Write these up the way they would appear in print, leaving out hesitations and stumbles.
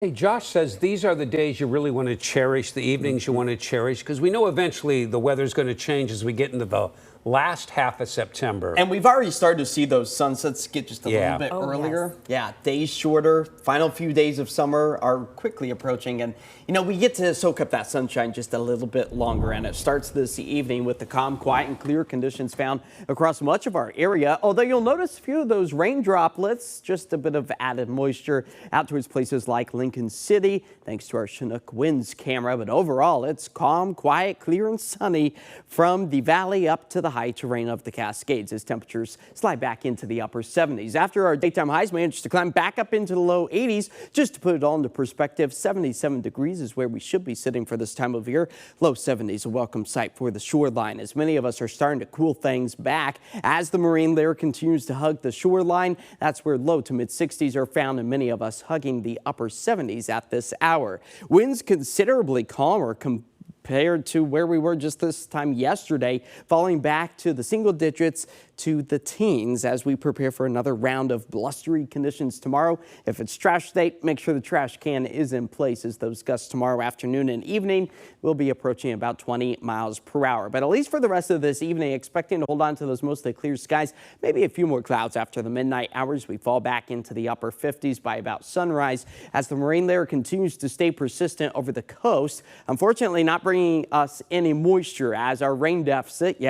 Hey, Josh says these are the days you really want to cherish, the evenings you want to cherish, because we know eventually the weather's going to change as we get into the last half of September. And we've already started to see those sunsets get just a little bit earlier. Yes. Yeah, days shorter. Final few days of summer are quickly approaching. And, you know, we get to soak up that sunshine just a little bit longer. And it starts this evening with the calm, quiet, and clear conditions found across much of our area. Although you'll notice a few of those rain droplets, just a bit of added moisture out towards places like Lincoln City, thanks to our Chinook winds camera. But overall, it's calm, quiet, clear, and sunny from the valley up to the high terrain of the Cascades as temperatures slide back into the upper 70s. After our daytime highs managed to climb back up into the low 80s, just to put it all into perspective, 77 degrees is where we should be sitting for this time of year. Low 70s, a welcome sight for the shoreline, as many of us are starting to cool things back as the marine layer continues to hug the shoreline. That's where low to mid 60s are found, and many of us hugging the upper 70s at this hour. Winds considerably calmer compared to where we were just this time yesterday, falling back to the single digits to the teens as we prepare for another round of blustery conditions tomorrow. If it's trash day, make sure the trash can is in place, as those gusts tomorrow afternoon and evening will be approaching about 20 miles per hour. But at least for the rest of this evening, expecting to hold on to those mostly clear skies, maybe a few more clouds after the midnight hours. We fall back into the upper 50s by about sunrise as the marine layer continues to stay persistent over the coast. Unfortunately, not bringing us any moisture as our rain deficit,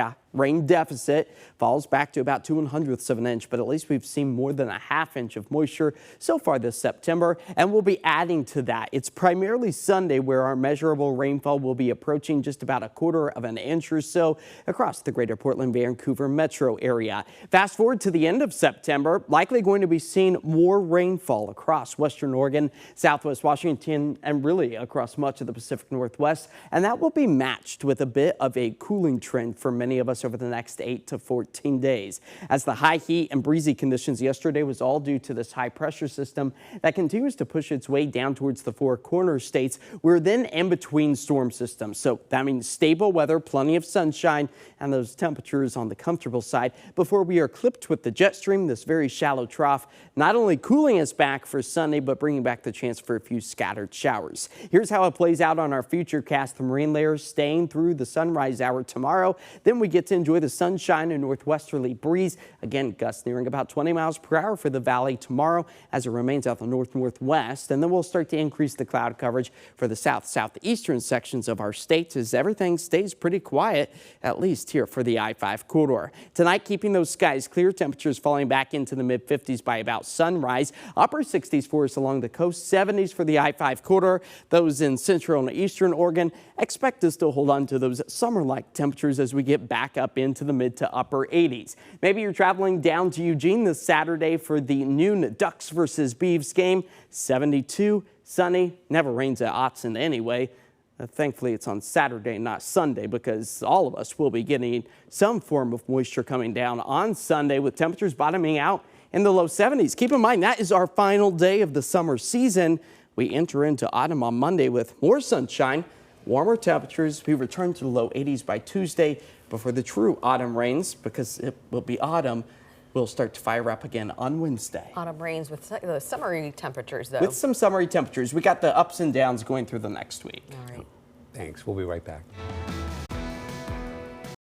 falls back to about 2/100ths of an inch, but at least we've seen more than a ½ inch of moisture so far this September, and we'll be adding to that. It's primarily Sunday where our measurable rainfall will be approaching just about 1/4 of an inch or so across the greater Portland, Vancouver metro area. Fast forward to the end of September, likely going to be seeing more rainfall across western Oregon, southwest Washington, and really across much of the Pacific Northwest, and that will be matched with a bit of a cooling trend for many of us over the next 8 to 14 days. As the high heat and breezy conditions yesterday was all due to this high pressure system that continues to push its way down towards the Four Corners states. We're then in between storm systems. So that means stable weather, plenty of sunshine, and those temperatures on the comfortable side before we are clipped with the jet stream, this very shallow trough, not only cooling us back for Sunday, but bringing back the chance for a few scattered showers. Here's how it plays out on our future cast. The marine layers staying through the sunrise hour tomorrow. Then we get to enjoy the sunshine and northwesterly breeze. Again, gusts nearing about 20 miles per hour for the valley tomorrow as it remains out the north-northwest. And then we'll start to increase the cloud coverage for the southeastern sections of our state as everything stays pretty quiet, at least here for the I-5 corridor. Tonight, keeping those skies clear, temperatures falling back into the mid-50s by about sunrise. Upper 60s for us along the coast, 70s for the I-5 corridor. Those in central and eastern Oregon expect to still hold on to those summer-like temperatures as we get back up into the mid to upper 80s. Maybe you're traveling down to Eugene this Saturday for the noon Ducks versus Beavs game. 72, sunny, never rains at Autzen anyway. Thankfully, it's on Saturday, not Sunday, because all of us will be getting some form of moisture coming down on Sunday with temperatures bottoming out in the low 70s. Keep in mind, that is our final day of the summer season. We enter into autumn on Monday with more sunshine, warmer temperatures. We return to the low 80s by Tuesday before the true autumn rains, because it will be autumn, will start to fire up again on Wednesday. Autumn rains with the summery temperatures, though. With some summery temperatures. We got the ups and downs going through the next week. All right. Thanks. We'll be right back.